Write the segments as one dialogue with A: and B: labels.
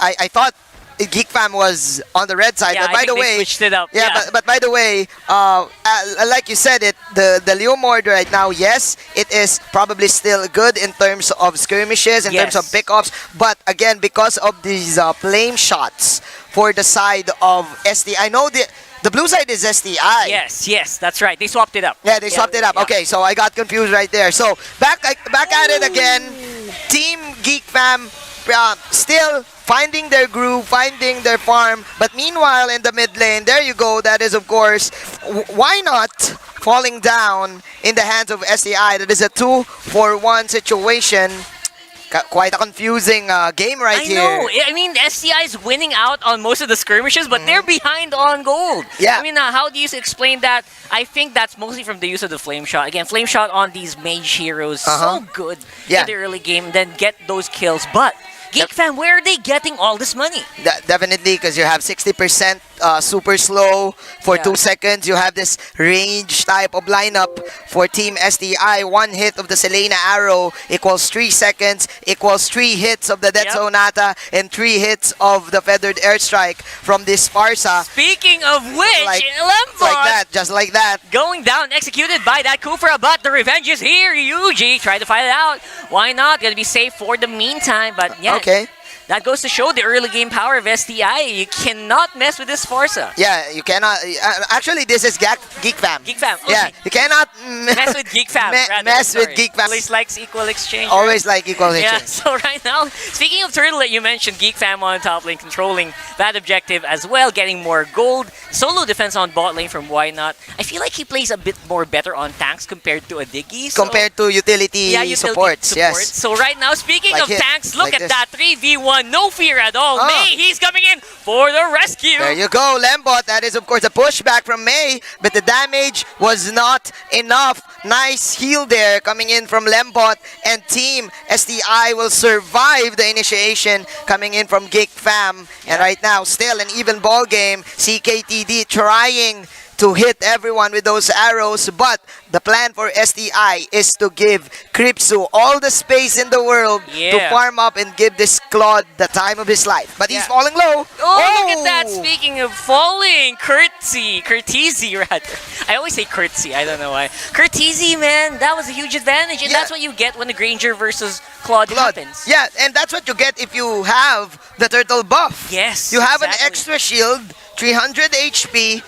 A: I thought Geek Fam was on the red side,
B: Yeah,
A: but
B: I
A: by
B: think
A: the
B: they
A: way,
B: switched it up.
A: yeah, but by the way, like you said, the Leomord right now, yes, it is probably still good in terms of skirmishes, in terms of
B: Yes.
A: pickups, but again, because of these flame shots for the side of STI, I know the blue side is STI.
B: Yes, that's right. They swapped it up.
A: Yeah, they swapped it up.
B: Yeah.
A: Okay, so I got confused right there. So back at it again. Team Geek Fam still finding their groove, finding their farm. But meanwhile, in the mid lane, there you go. That is, of course, why not falling down in the hands of STI? That is a 2-for-1 situation. Quite a confusing game right here.
B: I know. I mean, SCI is winning out on most of the skirmishes, but they're behind on gold.
A: Yeah.
B: I mean, how do you explain that? I think that's mostly from the use of the flame shot. Again, flame shot on these mage heroes, so good in the early game, then get those kills. But Geek Fam, where are they getting all this money?
A: Definitely, because you have 60% super slow for 2 seconds. You have this range type of lineup for Team STI. 1 hit of the Selena arrow equals 3 seconds, equals 3 hits of the Death Sonata, and 3 hits of the Feathered Airstrike from this Farsa.
B: Speaking of which,
A: Just like that.
B: Going down, executed by that Kufra, but the revenge is here. Yuji tried to fight it out. Why not? Gonna be safe for the meantime, but yeah.
A: Okay.
B: That goes to show the early game power of STI. You cannot mess with this Forza.
A: Yeah, you cannot. Actually, this is Geek Fam.
B: Geek Fam. Okay.
A: Yeah, you cannot
B: mess with Geek Fam.
A: Mess with Geek Fam.
B: Always likes equal exchange.
A: Always like equal exchange.
B: Yeah, so right now, speaking of Turtle, you mentioned Geek Fam on top lane, controlling that objective as well, getting more gold. Solo defense on bot lane from Why Not. I feel like he plays a bit more better on tanks compared to a Diggy. So
A: compared to utility supports, yes.
B: So right now, speaking
A: Like
B: of tanks, look
A: like
B: at
A: this.
B: that 3v1, no fear at all. May, he's coming in for the rescue.
A: There you go, Lembot. That is, of course, a pushback from May, but the damage was not enough. Nice heal there coming in from Lembot, and Team STI will survive the initiation coming in from Geek Fam. And right now, still an even ball game. CKTD trying to hit everyone with those arrows, but the plan for STI is to give Kripsu all the space in the world to farm up and give this Claude the time of his life. But he's falling low.
B: Oh, look at that. Speaking of falling, Curtezy rather. I always say curtsy, I don't know why. Curtezy, man, that was a huge advantage, and that's what you get when the Granger versus Claude happens.
A: Yeah, and that's what you get if you have the turtle buff.
B: Yes,
A: you have an extra shield, 300 HP.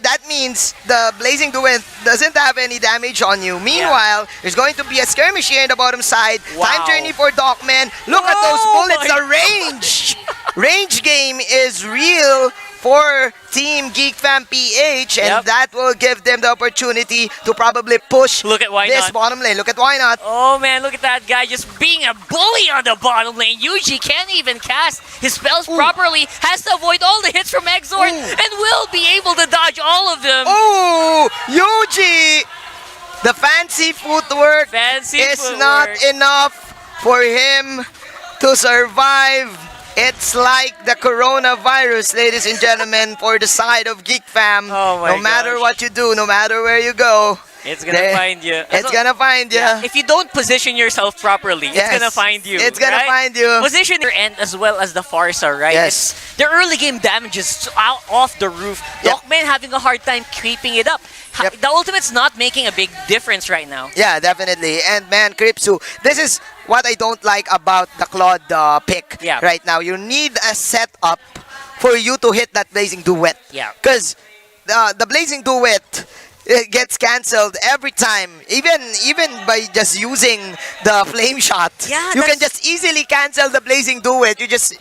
A: That means the Blazing Duet doesn't have any damage on you. Meanwhile, there's going to be a skirmish here in the bottom side. Time journey for Dogman. Look at those bullets, the range! Range game is real for Team Geek Fam PH, and that will give them the opportunity to probably push this bottom lane. Look at Why Not.
B: Oh man, look at that guy just being a bully on the bottom lane. Yuji can't even cast his spells properly, has to avoid all the hits from Exort, and will be able to dodge all of them.
A: Oh, Yuji! The fancy footwork is not enough for him to survive. It's like the coronavirus, ladies and gentlemen, for the side of Geek Fam. No matter what you do, no matter where you go,
B: it's gonna find you.
A: It's gonna find you.
B: If you don't position yourself properly, it's gonna find you.
A: It's gonna find you.
B: Position your end as well as the Farsa, right?
A: Yes.
B: The early game damage is out off the roof. Dogman having a hard time keeping it up. The ultimate's not making a big difference right now.
A: Yeah, definitely. And man, Kripsu, this is what I don't like about the Claude pick right now. You need a setup for you to hit that Blazing Duet.
B: Yeah.
A: Because the Blazing Duet gets cancelled every time, even by just using the flame shot. You can just easily cancel the Blazing Duet. You just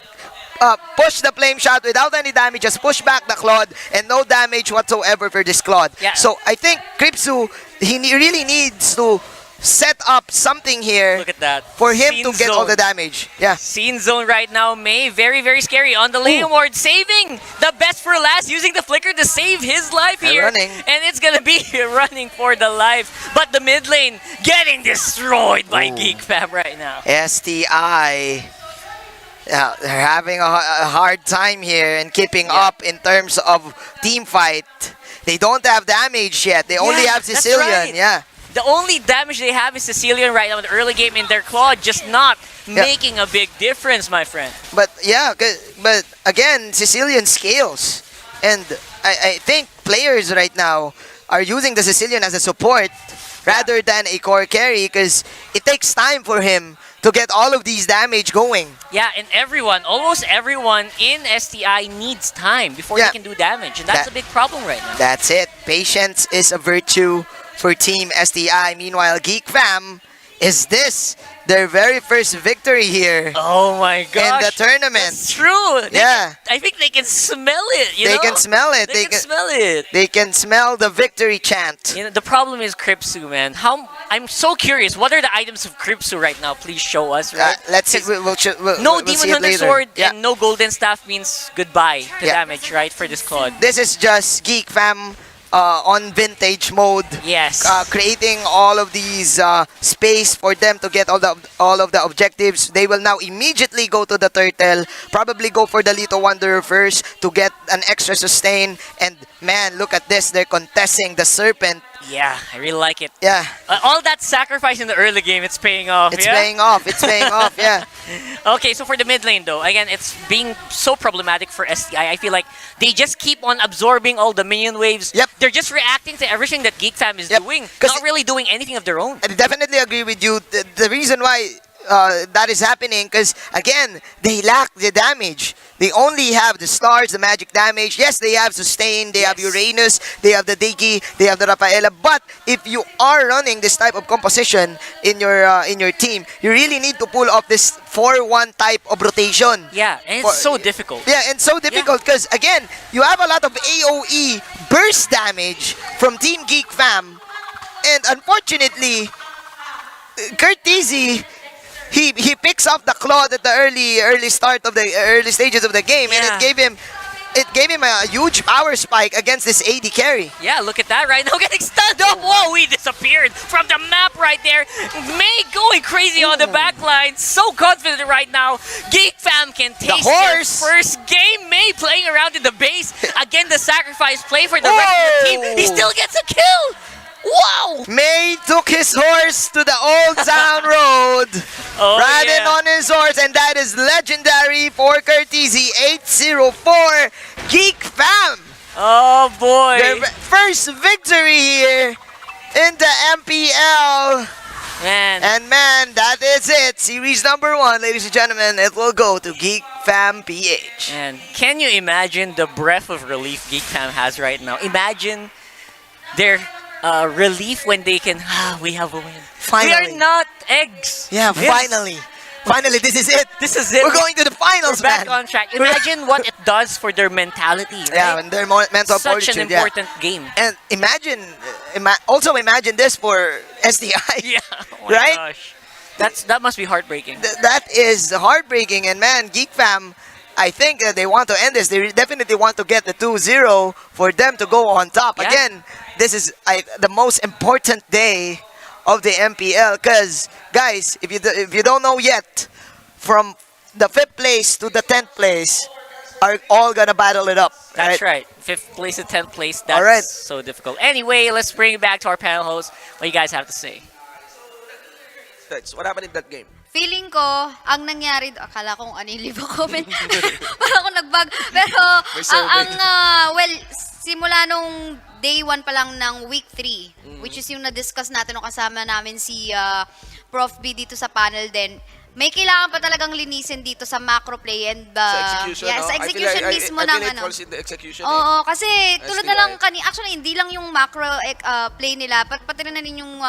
A: push the flame shot without any damage, just push back the Claude, and no damage whatsoever for this Claude. So I think Kripsu, he really needs to set up something here.
B: Look at that.
A: For him to get all the damage. Yeah.
B: Scene zone right now, May. Very, very scary. On the lane ward, saving the best for last, using the flicker to save his life here.
A: Running.
B: And it's going to be running for the life. But the mid lane getting destroyed by Geek Fam right now.
A: STI. Yeah, they're having a hard time here and keeping up in terms of team fight. They don't have damage yet. They only have Sicilian.
B: The only damage they have is Sicilian right now in the early game in their Claude, just not making a big difference, my friend.
A: But yeah, but again, Sicilian scales. And I think players right now are using the Sicilian as a support rather than a core carry because it takes time for him to get all of these damage going.
B: Yeah, and almost everyone in STI needs time before they can do damage. And that's a big problem right now.
A: That's it. Patience is a virtue for Team STI. Meanwhile, Geek Fam, is this their very first victory here
B: Oh my gosh.
A: in the tournament?
B: That's true. I think they can smell it, you know?
A: They can smell it.
B: They can smell it.
A: They can smell the victory chant.
B: You know, the problem is Kripsu, man. I'm so curious. What are the items of Kripsu right now? Please show us, right?
A: Let's see. We'll
B: No
A: we'll
B: Demon
A: see it
B: Hunter
A: later.
B: Sword
A: Yeah.
B: and no Golden Staff means goodbye to damage, right, for this Claude.
A: This is just Geek Fam on vintage mode.
B: Yes.
A: Creating all of these space for them to get all of the objectives. They will now immediately go to the turtle. Probably go for the Little Wanderer first to get an extra sustain. And man, look at this. They're contesting the serpent.
B: Yeah, I really like it.
A: Yeah.
B: All that sacrifice in the early game, it's paying off.
A: It's paying off. It's paying off. Yeah.
B: Okay, so for the mid lane though, again, it's being so problematic for STI. I feel like they just keep on absorbing all the minion waves.
A: Yep.
B: They're just reacting to everything that Geek Fam is doing, not really doing anything of their own.
A: I definitely agree with you. The reason why that is happening because, again, they lack the damage. They only have the stars, the magic damage. Yes, they have sustain, they have Uranus, they have the Digi, they have the Rafaela. But if you are running this type of composition in your team, you really need to pull off this 4-1 type of rotation.
B: Yeah, and it's so difficult.
A: Yeah, and so difficult because, again, you have a lot of AoE burst damage from Team Geek Fam. And unfortunately, Curtizi, he picks up the Claude at the early start of the early stages of the game, and it gave him a huge power spike against this AD carry.
B: Yeah, look at that right now, getting stunned. Oh, whoa, he disappeared from the map right there. May going crazy on the back line. So confident right now. Geek Fam can taste their first game. May playing around in the base. Again, the sacrifice play for the rest of the team. He still gets a kill. Wow!
A: May took his horse to the Old Town Road, riding on his horse, and that is legendary for Curtizi. 804 Geek Fam.
B: Oh boy!
A: Their first victory here in the MPL.
B: Man.
A: And man, that is it. Series number 1, ladies and gentlemen. It will go to Geek Fam PH.
B: And can you imagine the breath of relief Geek Fam has right now? Imagine their relief when they can, we have a win.
A: Finally.
B: We are not eggs.
A: Yeah, finally. Finally, this is it.
B: This is it.
A: We're going to the finals,
B: We're back
A: man.
B: on track. Imagine what it does for their mentality, right?
A: Yeah, and their mental
B: Such
A: fortitude.
B: an important game.
A: And imagine, also imagine this for SDI.
B: Yeah, oh my
A: right?
B: gosh. That must be heartbreaking.
A: That is heartbreaking. And man, Geek Fam, I think that they want to end this. They definitely want to get the 2-0 for them to go on top.
B: Yeah.
A: Again, this is the most important day of the MPL because, guys, if you don't know yet, from the 5th place to the 10th place are all gonna battle it up.
B: That's right. 5th place to 10th place. That's
A: Alright.
B: so difficult. Anyway, let's bring it back to our panel host. What do you guys have to say?
C: What happened in that game?
D: Feeling ko, ang nangyari, akala kong ano yung libo comment. Parang ako nag-bug. Pero, well, simula nung day 1 pa lang ng week 3, which is yung na-discuss natin nung kasama namin si Prof. B dito sa panel din, may kailangan pa talagang linisin dito sa macro play and
C: Sa execution,
D: yeah,
C: no?
D: sa execution mismo
C: I
D: ng
C: feel it
D: ano.
C: falls in the execution.
D: Oo, kasi tulad na lang
C: STI.
D: actually hindi lang yung macro play nila, pati na rin yung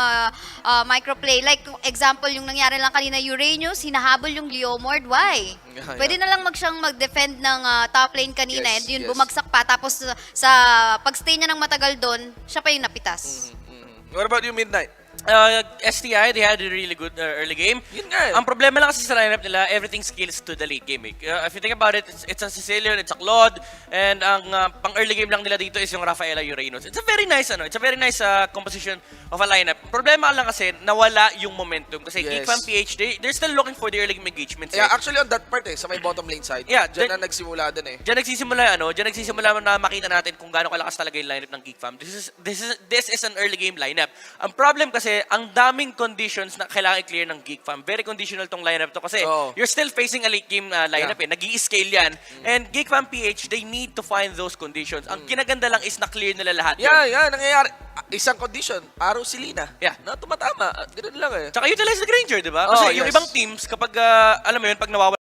D: micro play. Like example, yung nangyari lang kanina Uranus, hinahabol yung Leomord, why?
C: Yeah,
D: Pwede na lang siyang mag-defend ng top lane kanina
C: Yes,
D: and yun
C: yes.
D: bumagsak pa tapos sa pagstay niya ng matagal doon, siya pa yung napitas.
C: What about you, Midnight?
E: STI, they had a really good early game.
C: Yun nga eh.
E: Ang problema lang kasi sa lineup nila, everything skills to the late game. If you think about it, it's a Sicilian, it's a Claude, and ang pang early game lang nila dito is yung Rafaela Uranus. It's a very nice composition of a lineup. Problema lang kasi nawala yung momentum kasi
C: Yes.
E: Geek Fam PH, they're still looking for the early game engagements.
C: Yeah, actually on that part sa may bottom lane side.
E: Yeah,
C: Diyan na nagsimula din eh.
E: Diyan nagsisimula na makita natin kung gaano kalakas talaga yung lineup ng Geek Fam. This is an early game lineup. Ang problem kasi kasi ang daming conditions na kailangan i-clear ng Geek Fam. Very conditional tong lineup to kasi
C: Oo.
E: you're still facing a late game lineup Nag-i-scale yan. And Geek Fam PH, they need to find those conditions. Ang kinaganda lang is na-clear nila lahat.
C: Yan, nangyayari. Isang condition, araw si Lina.
E: Yeah.
C: Na tumatama. Ganun lang eh.
E: Tsaka utilize the Granger, di ba?
C: Oh,
E: Kasi yung
C: yes.
E: ibang teams, kapag, alam mo yun, pag nawawala